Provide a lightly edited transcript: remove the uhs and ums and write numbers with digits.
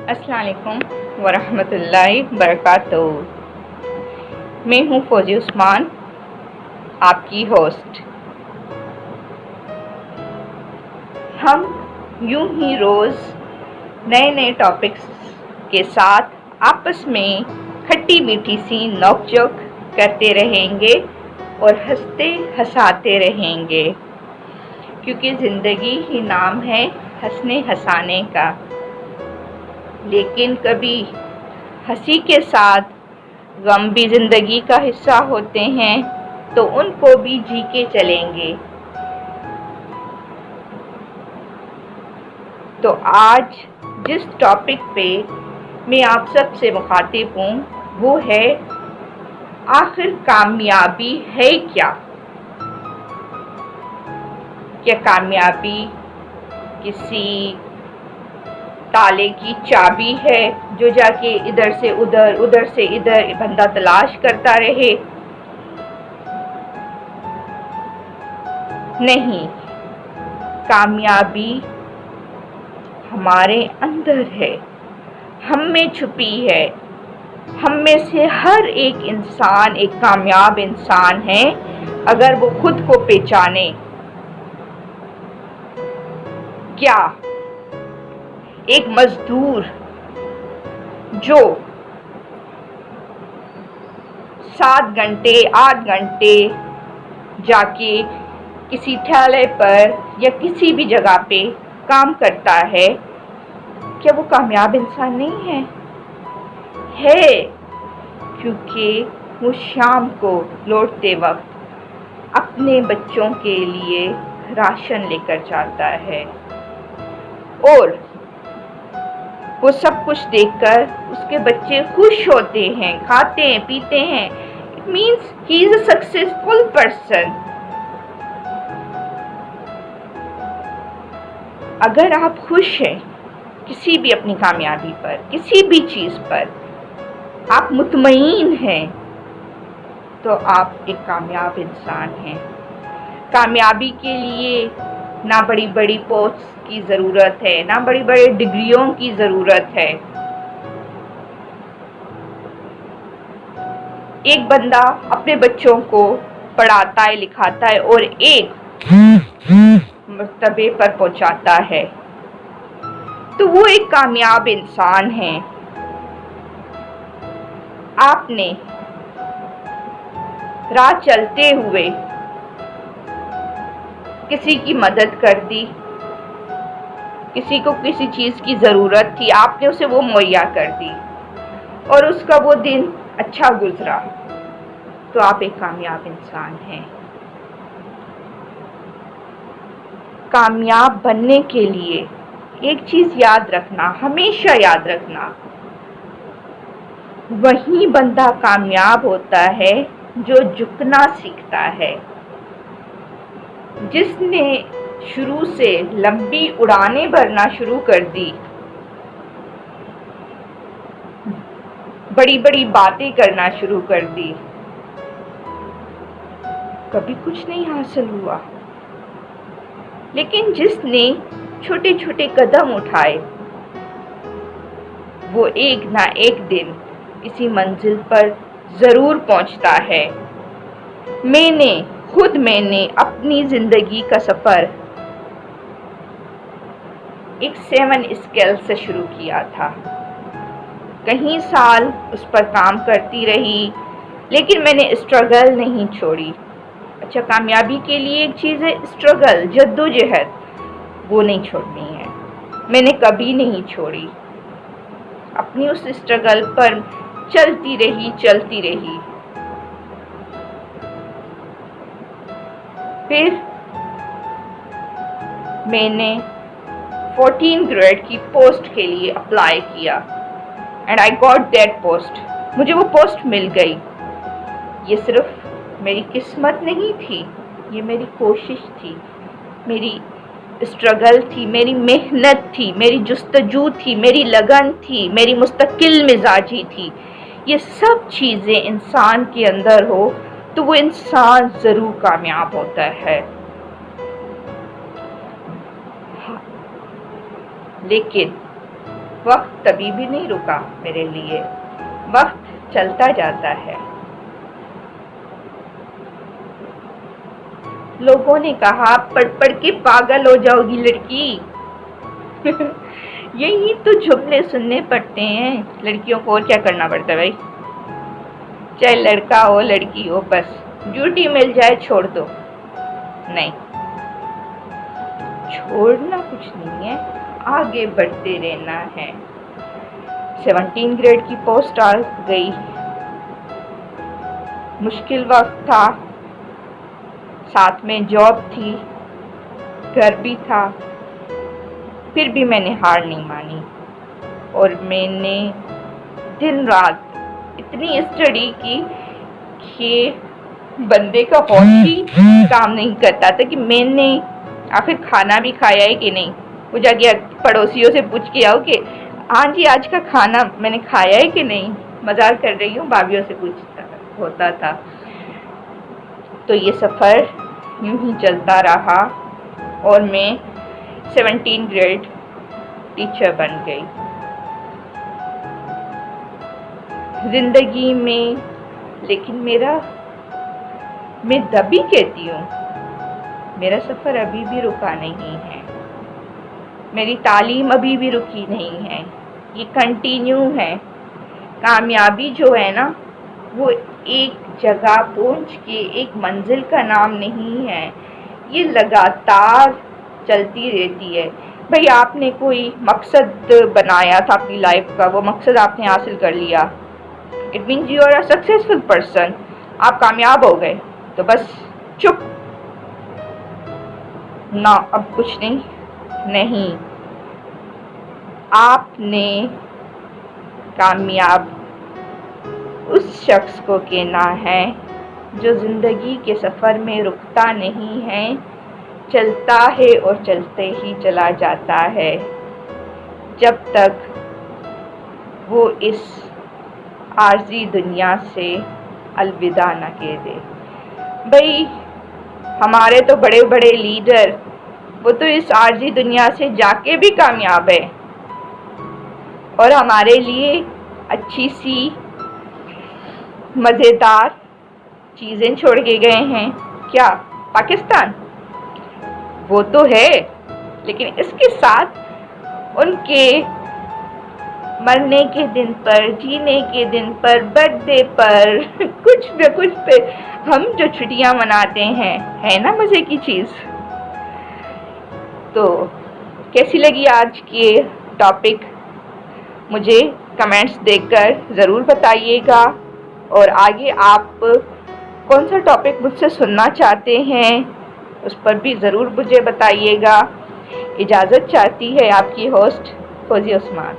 अस्सलाम वालेकुम वरहमत ल्लाहि वबरकातुहू। मैं हूँ फौजी उस्मान, आपकी होस्ट। हम यूं ही रोज़ नए नए टॉपिक्स के साथ आपस में खट्टी मीठी सी नोक-झोंक करते रहेंगे और हंसते हंसाते रहेंगे, क्योंकि ज़िंदगी ही नाम है हंसने हंसाने का। लेकिन कभी हंसी के साथ गम भी ज़िंदगी का हिस्सा होते हैं, तो उनको भी जी के चलेंगे। तो आज जिस टॉपिक पे मैं आप सब से मुखातिब हूँ वो है, आखिर कामयाबी है क्या? क्या कामयाबी किसी ताले की चाबी है जो जाके इधर से उधर, उधर से इधर बंदा तलाश करता रहे? नहीं, कामयाबी हमारे अंदर है, हम में छुपी है। हम में से हर एक इंसान एक कामयाब इंसान है, अगर वो खुद को पहचाने। क्या एक मजदूर जो 7 घंटे 8 घंटे जाके किसी ठेले पर या किसी भी जगह पे काम करता है, क्या वो कामयाब इंसान नहीं है? है, क्योंकि वो शाम को लौटते वक्त अपने बच्चों के लिए राशन लेकर जाता है, और वो सब कुछ देखकर उसके बच्चे खुश होते हैं, खाते हैं, पीते हैं। It means he is a successful person. अगर आप खुश हैं किसी भी अपनी कामयाबी पर, किसी भी चीज़ पर आप मुतमईन हैं, तो आप एक कामयाब इंसान हैं। कामयाबी के लिए ना बड़ी बड़ी पोस्ट की ज़रूरत है, ना बड़ी बड़ी डिग्रियों की ज़रूरत है। एक बंदा अपने बच्चों को पढ़ाता है, लिखाता है और एक मर्तबे पर पहुंचाता है, तो वो एक कामयाब इंसान है। आपने राह चलते हुए किसी की मदद कर दी, किसी को किसी चीज़ की ज़रूरत थी, आपने उसे वो मुहैया कर दी और उसका वो दिन अच्छा गुजरा, तो आप एक कामयाब इंसान हैं। कामयाब बनने के लिए एक चीज़ याद रखना, हमेशा याद रखना, वही बंदा कामयाब होता है जो झुकना सीखता है। जिसने शुरू से लंबी उड़ानें भरना शुरू कर दी, बड़ी बड़ी बातें करना शुरू कर दी, कभी कुछ नहीं हासिल हुआ। लेकिन जिसने छोटे छोटे कदम उठाए, वो एक ना एक दिन किसी मंजिल पर ज़रूर पहुंचता है। मैंने अपनी ज़िंदगी का सफ़र एक 7 स्केल से शुरू किया था। कई साल उस पर काम करती रही, लेकिन मैंने स्ट्रगल नहीं छोड़ी। अच्छा, कामयाबी के लिए एक चीज़ है स्ट्रगल, जद्दोजहद, वो नहीं छोड़नी है। मैंने कभी नहीं छोड़ी, अपनी उस स्ट्रगल पर चलती रही। फिर मैंने 14 ग्रेड की पोस्ट के लिए अप्लाई किया and I got that post. मुझे वो पोस्ट मिल गई। ये सिर्फ मेरी किस्मत नहीं थी, ये मेरी कोशिश थी, मेरी स्ट्रगल थी, मेरी मेहनत थी, मेरी जुस्तजू थी, मेरी लगन थी, मेरी मुस्तकिल मिजाजी थी। ये सब चीज़ें इंसान के अंदर हो तो वो इंसान ज़रूर कामयाब होता है। लेकिन वक्त कभी भी नहीं रुका मेरे लिए, वक्त चलता जाता है। लोगों ने कहा पढ़ पढ़ के पागल हो जाओगी लड़की। यही तो जुमले सुनने पड़ते हैं लड़कियों को, और क्या करना पड़ता है भाई, चाहे लड़का हो लड़की हो, बस ड्यूटी मिल जाए छोड़ दो। नहीं, छोड़ना कुछ नहीं है, आगे बढ़ते रहना है। 17 ग्रेड की पोस्ट आ गई, मुश्किल वक्त था, साथ में जॉब थी, घर भी था, फिर भी मैंने हार नहीं मानी और मैंने दिन रात इतनी स्टडी की कि बंदे का होश भी काम नहीं करता था कि मैंने आखिर खाना भी खाया है कि नहीं। वो जाके पड़ोसियों से पूछ के आओ कि हाँ जी आज का खाना मैंने खाया है कि नहीं। मजाक कर रही हूँ, भाभीयों से पूछता होता था। तो ये सफ़र यूं ही चलता रहा और मैं 17 ग्रेड टीचर बन गई। जिंदगी में लेकिन मैं दबी कहती हूँ, मेरा सफ़र अभी भी रुका नहीं है, मेरी तालीम अभी भी रुकी नहीं है, ये कंटिन्यू है। कामयाबी जो है ना वो एक जगह पहुँच के एक मंजिल का नाम नहीं है, ये लगातार चलती रहती है। भाई आपने कोई मकसद बनाया था अपनी लाइफ का, वो मकसद आपने हासिल कर लिया, it means you are a successful person, आप कामयाब हो गए, तो बस चुप ना, अब कुछ नहीं, आपने कामयाब उस शख्स को कहना है जो ज़िंदगी के सफ़र में रुकता नहीं है, चलता है और चलते ही चला जाता है जब तक वो इस आर्जी दुनिया से अलविदा न कह दे। भाई हमारे तो बड़े बड़े लीडर, वो तो इस आर्जी दुनिया से जाके भी कामयाब है और हमारे लिए अच्छी सी मज़ेदार चीज़ें छोड़ के गए हैं। क्या पाकिस्तान? वो तो है, लेकिन इसके साथ उनके मरने के दिन पर, जीने के दिन पर, बर्थडे पर, कुछ न कुछ पे हम जो छुट्टियां मनाते हैं, है ना मज़े की चीज़। तो कैसी लगी आज की टॉपिक, मुझे कमेंट्स देकर ज़रूर बताइएगा और आगे आप कौन सा टॉपिक मुझसे सुनना चाहते हैं उस पर भी ज़रूर मुझे बताइएगा। इजाज़त चाहती है आपकी होस्ट फौजी उस्मान।